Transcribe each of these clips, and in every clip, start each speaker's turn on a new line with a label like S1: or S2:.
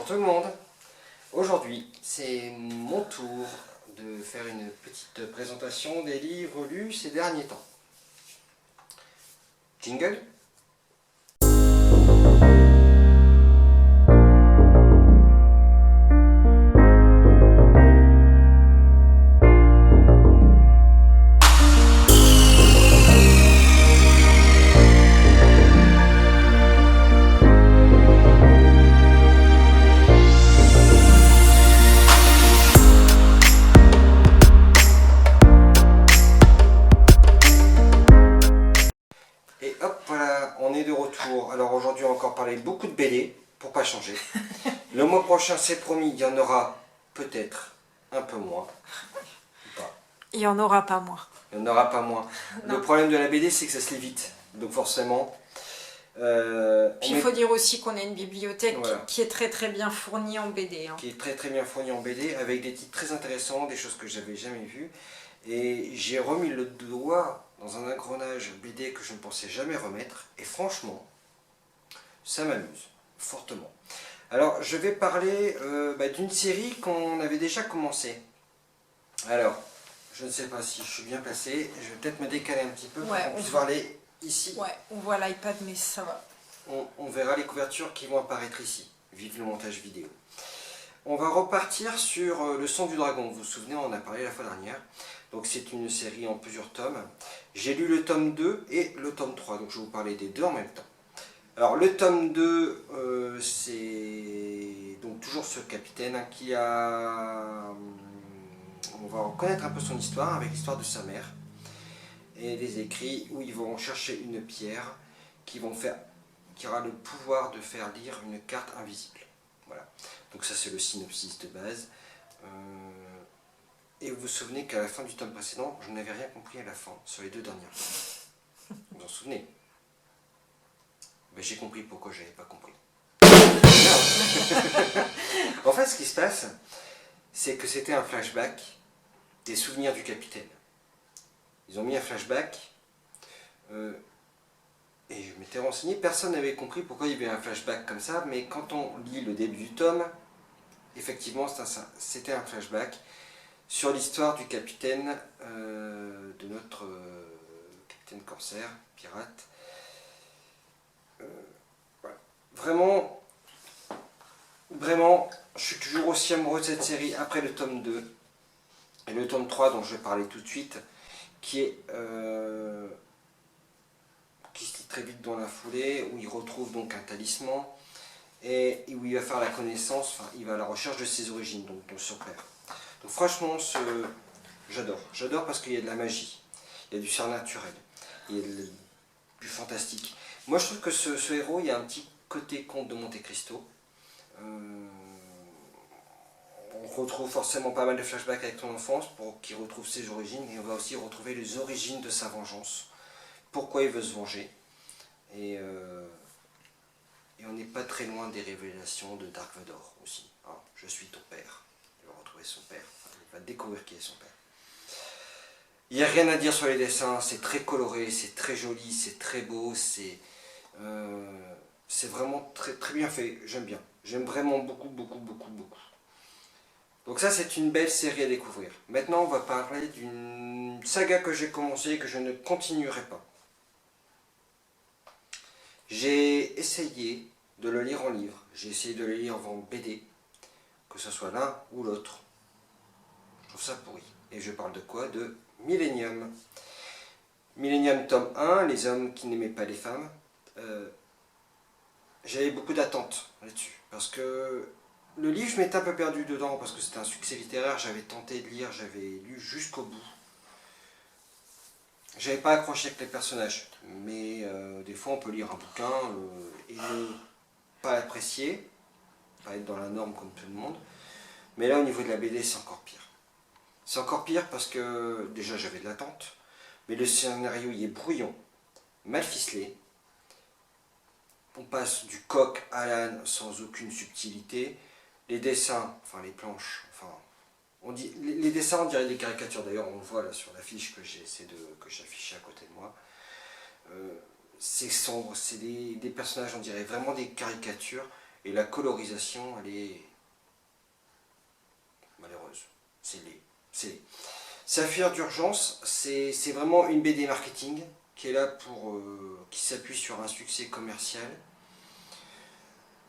S1: Bonjour tout le monde. Aujourd'hui, c'est mon tour de faire une petite présentation des livres lus ces derniers temps. Jingle. Et hop, voilà, on est de retour. Alors aujourd'hui, on va encore parler beaucoup de BD, pour pas changer. Le mois prochain, c'est promis, il y en aura peut-être un peu moins. Ou pas.
S2: Il n'y en aura pas moins.
S1: Il n'y en aura pas moins. Le problème de la BD, c'est que ça se lit vite. Donc forcément...
S2: Puis il faut dire aussi qu'on a une bibliothèque
S1: voilà,
S2: qui est très bien fournie en BD.
S1: Qui est très bien fournie en BD, avec des titres très intéressants, des choses que j'avais jamais vues. Et j'ai remis le doigt dans un engrenage BD que je ne pensais jamais remettre. Et franchement, ça m'amuse fortement. Alors, je vais parler d'une série qu'on avait déjà commencé. Alors, je ne sais pas si je suis bien placé. Je vais peut-être me décaler un petit peu pour qu'on puisse voir les... Ici,
S2: ouais, on voit l'iPad, mais ça va.
S1: on verra les couvertures qui vont apparaître ici. Vive le montage vidéo. On va repartir sur Le Sang du Dragon. Vous vous souvenez, on en a parlé la fois dernière. Donc c'est une série en plusieurs tomes. J'ai lu le tome 2 et le tome 3. Donc je vais vous parler des deux en même temps. Alors le tome 2, c'est donc toujours ce capitaine qui a... On va reconnaître un peu son histoire avec l'histoire de sa mère. Et des écrits où ils vont chercher une pierre qui aura le pouvoir de faire lire une carte invisible. Voilà. Donc ça c'est le synopsis de base. Et vous vous souvenez qu'à la fin du tome précédent, je n'avais rien compris à la fin, sur les deux dernières. Vous vous en souvenez? Ben, j'ai compris pourquoi je n'avais pas compris. En fait, ce qui se passe, c'est que c'était un flashback des souvenirs du capitaine. Ils ont mis un flashback, et je m'étais renseigné, personne n'avait compris pourquoi il y avait un flashback comme ça, mais quand on lit le début du tome, effectivement c'était un flashback sur l'histoire du capitaine, de notre capitaine corsaire, pirate. Voilà. Vraiment, je suis toujours aussi amoureux de cette série après le tome 2 et le tome 3 dont je vais parler tout de suite, qui se lit très vite dans la foulée, où il retrouve donc un talisman et où il va faire la connaissance, enfin il va à la recherche de ses origines, donc de son père. Donc franchement, j'adore parce qu'il y a de la magie, il y a du surnaturel, il y a du fantastique. Moi je trouve que ce héros, il y a un petit côté conte de Monte Cristo. On retrouve forcément pas mal de flashbacks avec son enfance pour qu'il retrouve ses origines, et on va aussi retrouver les origines de sa vengeance. Pourquoi il veut se venger. Et on n'est pas très loin des révélations de Dark Vador aussi. Ah, je suis ton père. Il va retrouver son père. Enfin, il va découvrir qui est son père. Il n'y a rien à dire sur les dessins. C'est très coloré, c'est très joli, c'est très beau. C'est vraiment très bien fait. J'aime bien. J'aime vraiment beaucoup. Donc ça, c'est une belle série à découvrir. Maintenant, on va parler d'une saga que j'ai commencée et que je ne continuerai pas. J'ai essayé de le lire en livre, j'ai essayé de le lire en BD, que ce soit l'un ou l'autre. Je trouve ça pourri. Et je parle de quoi? De Millennium. Millennium tome 1, les hommes qui n'aimaient pas les femmes. J'avais beaucoup d'attentes là-dessus, parce que le livre, je m'étais un peu perdu dedans, parce que c'était un succès littéraire, j'avais tenté de lire, j'avais lu jusqu'au bout. J'avais pas accroché avec les personnages, mais des fois on peut lire un bouquin et ne pas l'apprécier, pas être dans la norme comme tout le monde, mais là au niveau de la BD c'est encore pire. C'est encore pire parce que déjà j'avais de l'attente, mais le scénario il est brouillon, mal ficelé, on passe du coq à l'âne sans aucune subtilité, les dessins, enfin les planches, enfin... les dessins, on dirait des caricatures, d'ailleurs on le voit là sur l'affiche que j'affichais à côté de moi. C'est sombre, c'est des personnages, on dirait vraiment des caricatures, Et la colorisation, elle est malheureuse. C'est laid. Saphir d'urgence, c'est vraiment une BD marketing qui est là pour, qui s'appuie sur un succès commercial.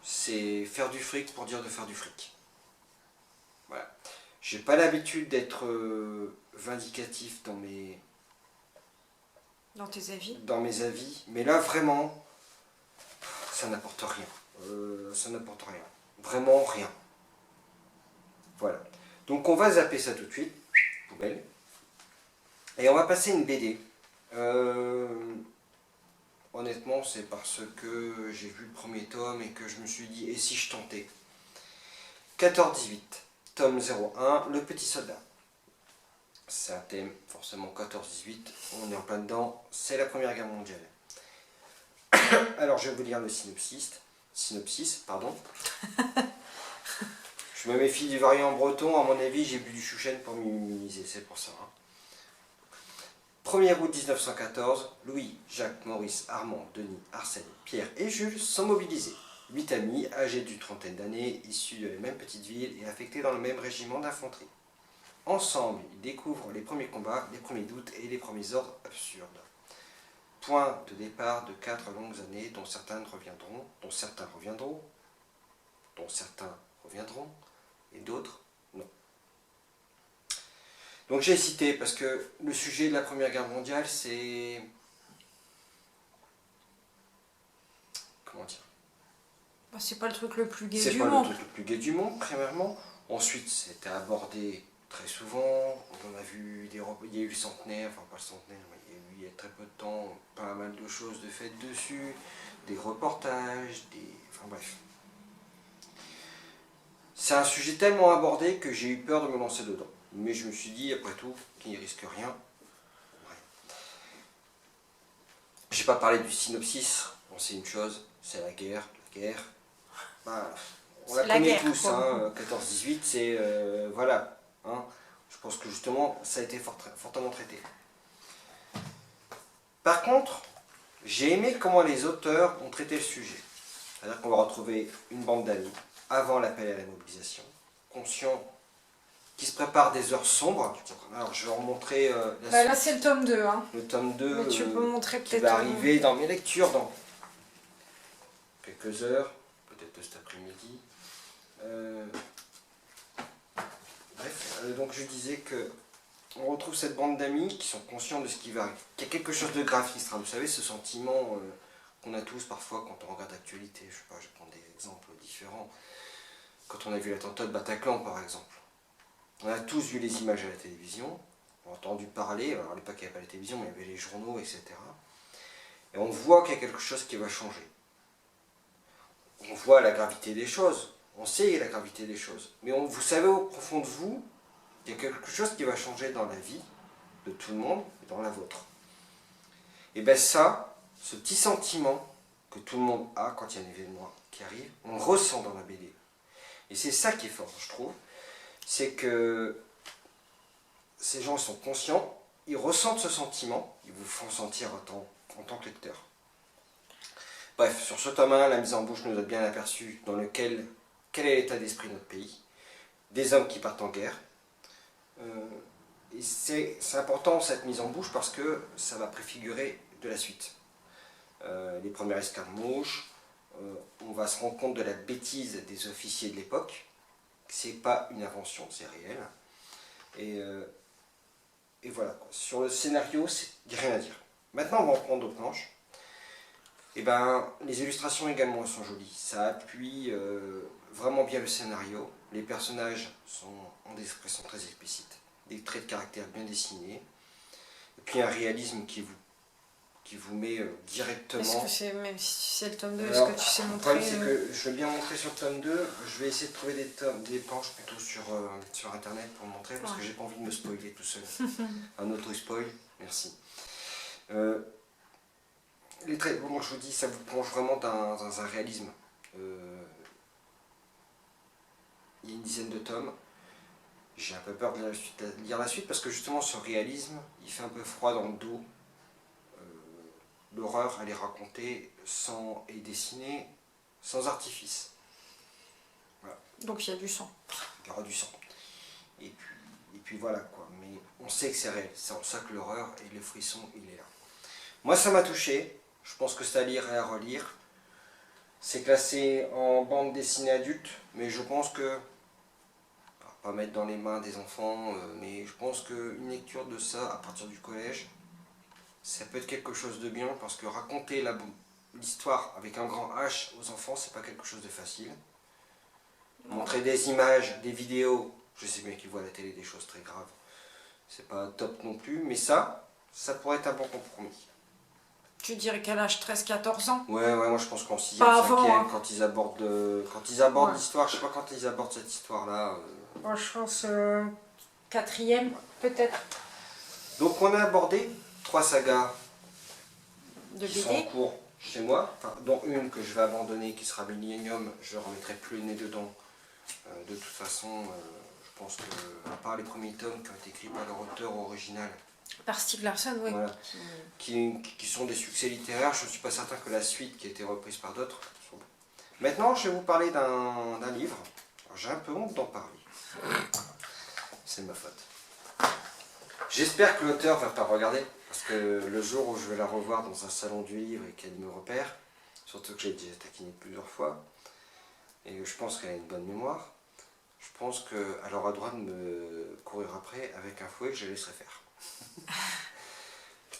S1: C'est faire du fric pour dire de faire du fric. Voilà. J'ai pas l'habitude d'être vindicatif dans mes avis, mais là vraiment, ça n'apporte rien. Ça n'apporte rien. Vraiment rien. Voilà. Donc on va zapper ça tout de suite. Poubelle. Et on va passer une BD. Honnêtement, c'est parce que j'ai vu le premier tome et que je me suis dit, et si je tentais 14-18, tome 01, Le Petit Soldat. C'est un thème, forcément 14-18, on est en plein dedans, c'est la Première Guerre mondiale. Alors je vais vous lire le synopsis, pardon. Je me méfie du variant breton, à mon avis j'ai bu du chouchen pour m'immuniser, c'est pour ça. 1er août 1914, Louis, Jacques, Maurice, Armand, Denis, Arsène, Pierre et Jules sont mobilisés. 8 amis, âgés d'une trentaine d'années, issus de la même petite ville et affectés dans le même régiment d'infanterie. Ensemble, ils découvrent les premiers combats, les premiers doutes et les premiers ordres absurdes. Point de départ de 4 longues années dont certains reviendront, et d'autres non. Donc j'ai cité parce que le sujet de la Première Guerre mondiale, c'est... Comment dire ?
S2: C'est pas le truc le plus gai du monde.
S1: C'est pas le truc le plus gai du monde, premièrement. Ensuite, c'était abordé très souvent. On a vu il y a eu le centenaire, enfin pas le centenaire, mais il y a très peu de temps, pas mal de choses de faites dessus, des reportages, enfin bref. C'est un sujet tellement abordé que j'ai eu peur de me lancer dedans. Mais je me suis dit, après tout, qu'il n'y risque rien. Ouais. J'ai pas parlé du synopsis. On sait une chose, c'est la guerre. Bah, on la connaît tous, hein, 14-18, c'est... voilà. Hein. Je pense que justement, ça a été fortement traité. Par contre, j'ai aimé comment les auteurs ont traité le sujet. C'est-à-dire qu'on va retrouver une bande d'amis avant l'appel à la mobilisation, conscients qui se préparent des heures sombres. Alors je vais vous remontrer
S2: là c'est le tome 2. Hein.
S1: Le tome 2
S2: mais tu peux montrer
S1: qui va arriver dans mes lectures dans quelques heures, peut-être cet après-midi. Bref, donc je disais que on retrouve cette bande d'amis qui sont conscients de ce qui va arriver. Qu'il y a quelque chose de grave qui sera. Vous savez, ce sentiment qu'on a tous parfois quand on regarde l'actualité. Je sais pas, je vais prendre des exemples différents. Quand on a vu l'attentat de Bataclan, par exemple. On a tous vu les images à la télévision, on a entendu parler, alors à l'époque il n'y avait pas la télévision, mais il y avait les journaux, etc. Et on voit qu'il y a quelque chose qui va changer. On voit la gravité des choses, on sait la gravité des choses, mais vous savez au profond de vous, il y a quelque chose qui va changer dans la vie de tout le monde et dans la vôtre. Et bien ça, ce petit sentiment que tout le monde a quand il y a un événement qui arrive, on le ressent dans la BD. Et c'est ça qui est fort, je trouve. C'est que ces gens sont conscients, ils ressentent ce sentiment, ils vous font sentir en tant que lecteur. Bref, sur ce tome 1, la mise en bouche nous a bien aperçu quel est l'état d'esprit de notre pays, des hommes qui partent en guerre. Et c'est important cette mise en bouche parce que ça va préfigurer de la suite. Les premières escarmouches, on va se rendre compte de la bêtise des officiers de l'époque. C'est pas une invention, c'est réel. Et voilà, quoi. Sur le scénario, il n'y a rien à dire. Maintenant, on va en prendre aux planches. Et ben, les illustrations également sont jolies. Ça appuie vraiment bien le scénario. Les personnages ont des expressions très explicites, des traits de caractère bien dessinés. Et puis un réalisme qui vous met directement...
S2: Est-ce que c'est, même si c'est le tome 2, est-ce que tu sais montrer...
S1: Le problème, c'est que je vais bien montrer sur le tome 2, je vais essayer de trouver des planches plutôt sur internet pour montrer, parce que j'ai pas envie de me spoiler tout seul. Un autre spoil, merci. Les traits, bon, je vous dis, ça vous plonge vraiment dans un réalisme. Il y a une dizaine de tomes. J'ai un peu peur de lire la suite, parce que justement, ce réalisme, il fait un peu froid dans le dos. L'horreur, elle est racontée et dessinée sans artifice.
S2: Donc il y a du sang.
S1: Il y aura du sang. Et puis voilà quoi. Mais on sait que c'est réel. C'est en ça que l'horreur et le frisson, il est là. Moi ça m'a touché. Je pense que c'est à lire et à relire. C'est classé en bande dessinée adulte. Mais je pense que... Pas mettre dans les mains des enfants. Mais je pense qu'une lecture de ça à partir du collège, ça peut être quelque chose de bien. Parce que raconter l'histoire avec un grand H aux enfants, c'est pas quelque chose de facile. Montrer des images, des vidéos, je sais bien qu'ils voient à la télé des choses très graves, c'est pas top non plus, mais ça pourrait être un bon compromis.
S2: Tu dirais quel âge? 13-14 ans?
S1: Ouais, moi je pense qu'en 6e,
S2: Pas
S1: 5e,
S2: avant, hein.
S1: quand ils abordent
S2: Ouais.
S1: l'histoire, je sais pas quand ils abordent cette histoire-là.
S2: Moi je pense 4e, peut-être.
S1: Donc on a abordé 3 sagas
S2: De
S1: qui sont en
S2: BD.
S1: cours chez moi, dont une que je vais abandonner qui sera Millennium, je ne remettrai plus le nez dedans. De toute façon, je pense que, à part les premiers tomes qui ont été écrits par leur auteur original,
S2: Par Stieg Larsson, oui.
S1: voilà, qui sont des succès littéraires, je ne suis pas certain que la suite qui a été reprise par d'autres soit bonne. Maintenant, je vais vous parler d'un livre. J'ai un peu honte d'en parler. C'est de ma faute. J'espère que l'auteur ne va pas regarder, parce que le jour où je vais la revoir dans un salon du livre et qu'elle me repère, surtout que j'ai déjà taquiné plusieurs fois, et je pense qu'elle a une bonne mémoire, je pense qu'elle aura droit de me courir après avec un fouet que je laisserai faire.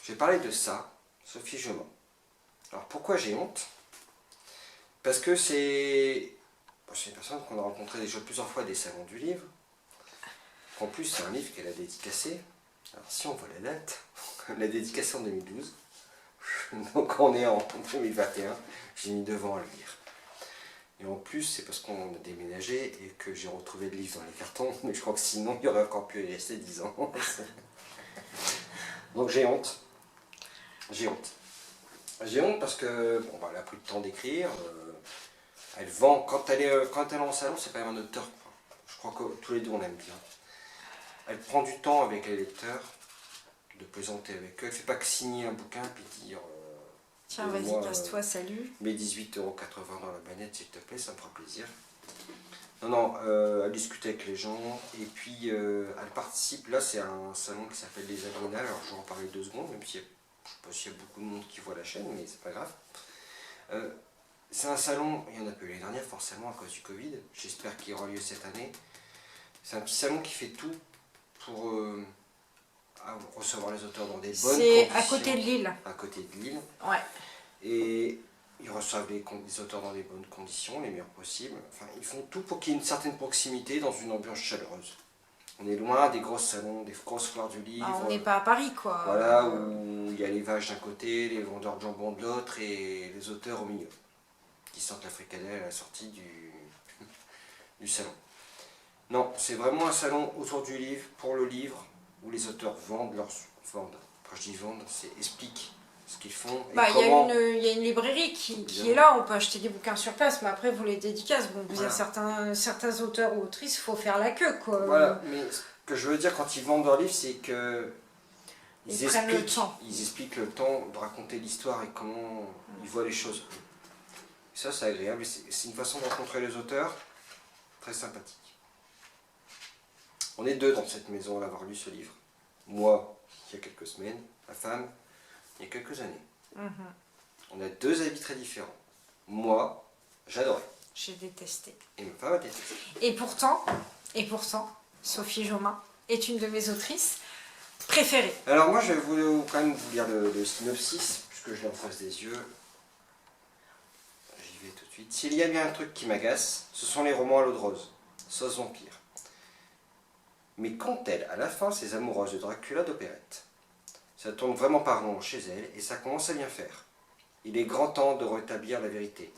S1: Je vais parler de ça, Sophie Jomon. Alors pourquoi j'ai honte? Parce que c'est une personne qu'on a rencontrée déjà plusieurs fois à des salons du livre. En plus, c'est un livre qu'elle a dédicacé. Alors si on voit la date, la dédicacée en 2012. Donc on est en 2021, j'ai mis 2 ans à le lire. Et en plus, c'est parce qu'on a déménagé et que j'ai retrouvé le livre dans les cartons, mais je crois que sinon, il aurait encore pu y rester 10 ans. Donc j'ai honte. J'ai honte. J'ai honte parce que, bon, bah, elle a pris le temps d'écrire. Elle vend, quand elle est en salon, c'est quand même un auteur. Je crois que tous les deux, on l'aime bien. Elle prend du temps avec les lecteurs, de plaisanter avec eux. Elle ne fait pas que signer un bouquin puis dire...
S2: Tiens, vas-y, casse-toi, salut.
S1: Mets 18,80 € dans la manette, s'il te plaît, ça me fera plaisir. Non, elle discute avec les gens, et puis elle participe. Là, c'est un salon qui s'appelle Les Adrénales. Alors, je vais en parler 2 secondes, même si je ne sais pas s'il y a beaucoup de monde qui voit la chaîne, mais c'est pas grave. C'est un salon, il y en a peu l'année dernière, forcément, à cause du Covid. J'espère qu'il aura lieu cette année. C'est un petit salon qui fait tout pour recevoir les auteurs dans des bonnes conditions.
S2: C'est à côté de Lille.
S1: À côté de Lille.
S2: Ouais.
S1: Et ils reçoivent les auteurs dans les bonnes conditions, les meilleures possibles. Enfin, ils font tout pour qu'il y ait une certaine proximité dans une ambiance chaleureuse. On est loin des gros salons, des grosses foires du livre.
S2: Ah, on n'est pas à Paris, quoi.
S1: Voilà, où il y a les vaches d'un côté, les vendeurs de jambon de l'autre et les auteurs au milieu, qui sentent la fricadelle à la sortie du salon. Non, c'est vraiment un salon autour du livre, pour le livre, où les auteurs vendent. Quand je dis vendent, c'est expliquent ce qu'ils font.
S2: Bah, il y a une librairie qui est là, on peut acheter des bouquins sur place, mais après vous les dédicaces. Bon, vous avez certains auteurs ou autrices, il faut faire la queue, quoi.
S1: Voilà, mais ce que je veux dire quand ils vendent leur livre, c'est que ils expliquent le temps de raconter l'histoire et comment ils voient les choses. Et ça, c'est agréable. C'est une façon de rencontrer les auteurs très sympathique. On est 2 dans cette maison à avoir lu ce livre. Moi, il y a quelques semaines, ma femme, il y a quelques années. On a 2 avis très différents. Moi, j'adorais.
S2: J'ai détesté.
S1: Et ma femme a détesté.
S2: Et pourtant, Sophie Jomon est une de mes autrices préférées.
S1: Alors moi, je vais quand même vous lire le synopsis, puisque je l'ai en face des yeux. J'y vais tout de suite. S'il y a bien un truc qui m'agace, ce sont les romans à l'eau de rose, sauce vampire. Mais qu'ont-elles à la fin ces amoureuses de Dracula d'opérette? Ça tourne vraiment par rond chez elles et ça commence à bien faire. Il est grand temps de rétablir la vérité.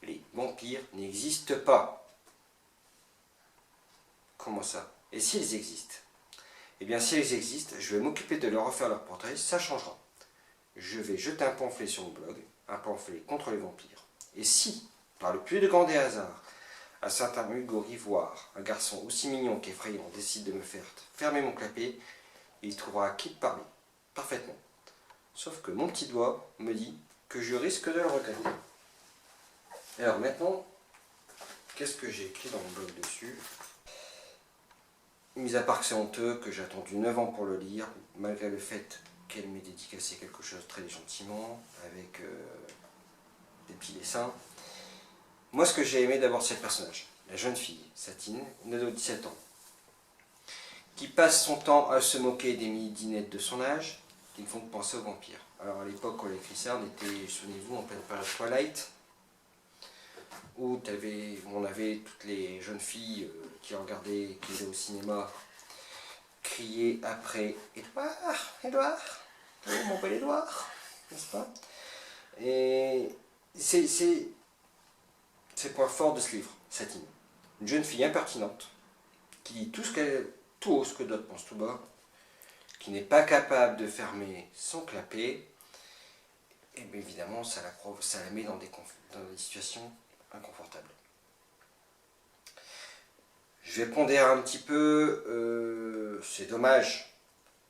S1: Les vampires n'existent pas. Comment ça? Et s'ils existent? Eh bien, s'ils existent, je vais m'occuper de leur refaire leur portrait, ça changera. Je vais jeter un pamphlet sur mon blog, un pamphlet contre les vampires. Et si, par le plus grand des hasards, un certain Hugo Rivoire, un garçon aussi mignon qu'effrayant, décide de me faire fermer mon clapet, il trouvera à qui parler, parfaitement. Sauf que mon petit doigt me dit que je risque de le regretter. Alors maintenant, qu'est-ce que j'ai écrit dans mon blog dessus? Mis à part que c'est honteux, que j'ai attendu 9 ans pour le lire, malgré le fait qu'elle m'ait dédicacé quelque chose très gentiment, avec des petits dessins. Moi, ce que j'ai aimé d'abord, c'est le personnage. La jeune fille, Satine, une ado de 17 ans, qui passe son temps à se moquer des midinettes de son âge, qui ne font que penser aux vampires. Alors à l'époque, quand on a écrit ça, on était, souvenez-vous, en pleine période Twilight, où on avait toutes les jeunes filles qui regardaient, qui allaient au cinéma, crier après Édouard, Édouard, oh, mon bel Édouard, n'est-ce pas? Et c'est le point fort de ce livre, Satine. Une jeune fille impertinente, qui dit tout haut ce que d'autres pensent tout bas, qui n'est pas capable de fermer son clapet, et bien évidemment ça la met dans des situations inconfortables. Je vais pondérer un petit peu, c'est dommage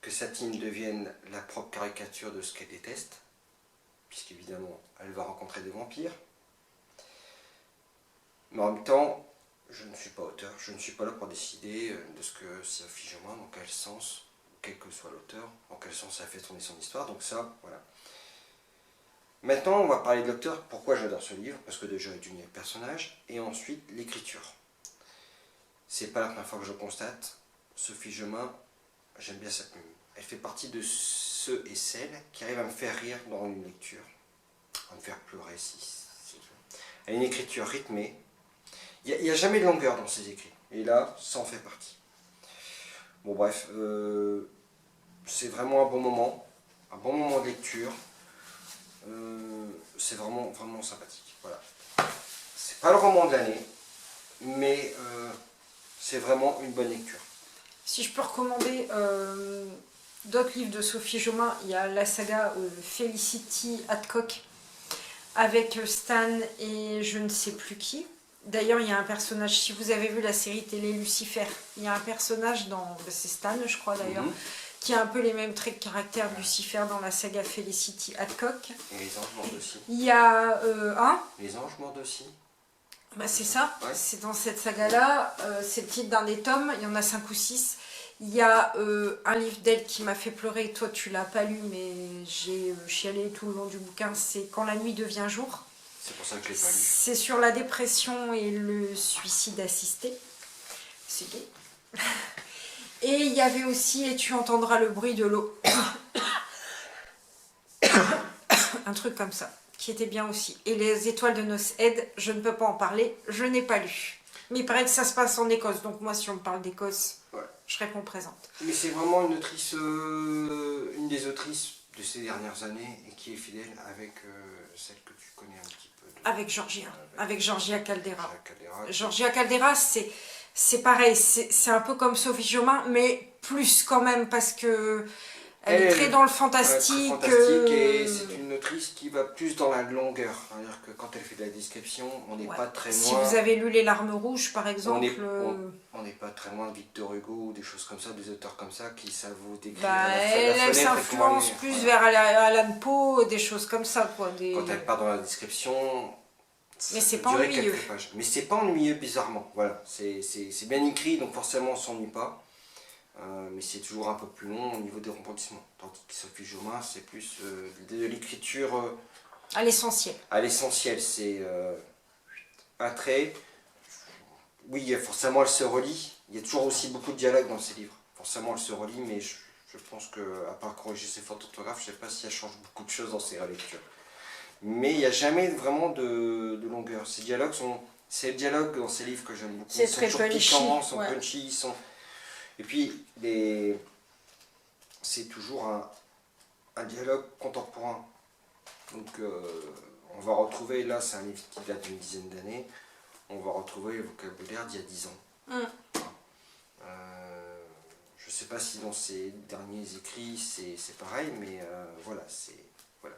S1: que Satine devienne la propre caricature de ce qu'elle déteste, puisqu'évidemment elle va rencontrer des vampires. Mais en même temps, je ne suis pas auteur, je ne suis pas là pour décider de ce que Sophie Jomain, dans quel sens, quel que soit l'auteur, dans quel sens ça a fait tourner son histoire, donc ça, voilà. Maintenant, on va parler de l'auteur, pourquoi j'adore ce livre, parce que déjà, il y a le personnage, et ensuite, l'écriture. C'est pas la première fois que je constate, Sophie Jomain, j'aime bien sa plume. Elle fait partie de ceux et celles qui arrivent à me faire rire dans une lecture, à me faire pleurer si elle a une écriture rythmée. Il n'y a jamais de longueur dans ses écrits, et là, ça en fait partie. Bon bref, c'est vraiment un bon moment de lecture. C'est vraiment sympathique. Voilà. C'est pas le roman de l'année, mais c'est vraiment une bonne lecture.
S2: Si je peux recommander d'autres livres de Sophie Jomain, il y a la saga Felicity Hadcock avec Stan et je ne sais plus qui. D'ailleurs, il y a un personnage, si vous avez vu la série télé Lucifer, il y a un personnage dans, c'est Stan je crois d'ailleurs, qui a un peu les mêmes traits de caractère de Lucifer dans la saga Felicity Hadcock.
S1: Et les anges mordent aussi.
S2: Il y a
S1: les anges mordent aussi.
S2: Bah c'est ça,
S1: ouais.
S2: C'est dans cette saga-là, c'est le titre d'un des tomes, il y en a 5 ou 6. Il y a un livre d'elle qui m'a fait pleurer, toi tu l'as pas lu, mais j'ai chialé tout le long du bouquin, c'est Quand la nuit devient jour.
S1: C'est pour ça que je l'ai pas lu.
S2: C'est sur la dépression et le suicide assisté. C'est gay. Et il y avait aussi Et tu entendras le bruit de l'eau. Un truc comme ça, qui était bien aussi. Et Les étoiles de noces Ed, je ne peux pas en parler, je n'ai pas lu. Mais il paraît que ça se passe en Écosse, donc moi si on me parle d'Écosse, ouais, je réponds présente.
S1: Mais c'est vraiment une autrice, une des autrices de ces dernières années et qui est fidèle avec celle que tu connais un petit peu.
S2: Avec Georgia Caldera. Georgia Caldera, c'est pareil, c'est un peu comme Sophie Jomain, mais plus quand même, parce que elle est très dans le fantastique.
S1: Et c'est une autrice qui va plus dans la longueur. C'est-à-dire que quand elle fait de la description, on n'est pas très loin.
S2: Si vous avez lu Les Larmes Rouges, par exemple...
S1: On n'est pas très loin de Victor Hugo ou des choses comme ça, des auteurs comme ça qui savent vous décrire.
S2: Elle s'influence plus vers Alan Poe, des choses comme ça. Quoi,
S1: Quand elle part dans la description...
S2: Mais c'est pas ennuyeux.
S1: Mais c'est pas ennuyeux, bizarrement. Voilà, c'est bien écrit, donc forcément on s'ennuie pas. Mais c'est toujours un peu plus long au niveau des rebondissements. Tandis que Sophie Jomain, c'est plus de l'écriture...
S2: à l'essentiel.
S1: À l'essentiel, c'est un trait. Oui, forcément elle se relie. Il y a toujours aussi beaucoup de dialogue dans ses livres. Forcément elle se relie, mais je pense qu'à part corriger ses fautes d'orthographe, je ne sais pas si elle change beaucoup de choses dans ses relectures. Mais il n'y a jamais vraiment de longueur. Ces dialogues c'est le dialogue dans ces livres que j'aime beaucoup.
S2: C'est très punchy.
S1: Ils sont punchy, Et puis, c'est toujours un dialogue contemporain. Donc, on va retrouver, là c'est un livre qui date d'une dizaine d'années, on va retrouver le vocabulaire d'il y a 10 ans. Je ne sais pas si dans ses derniers écrits c'est pareil, mais voilà, voilà.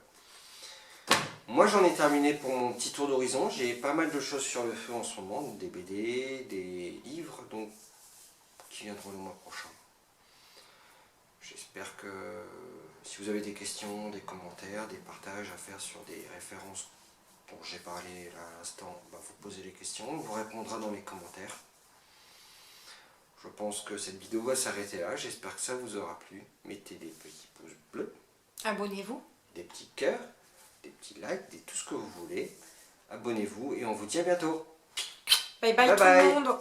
S1: Moi j'en ai terminé pour mon petit tour d'horizon, j'ai pas mal de choses sur le feu en ce moment, des BD, des livres, donc qui viendront le mois prochain. J'espère que si vous avez des questions, des commentaires, des partages à faire sur des références dont j'ai parlé là à l'instant, vous posez les questions, on vous répondra dans les commentaires. Je pense que cette vidéo va s'arrêter là, j'espère que ça vous aura plu. Mettez des petits pouces bleus.
S2: Abonnez-vous.
S1: Des petits cœurs, des petits likes, tout ce que vous voulez. Abonnez-vous et on vous dit à bientôt.
S2: Bye bye, tout le monde.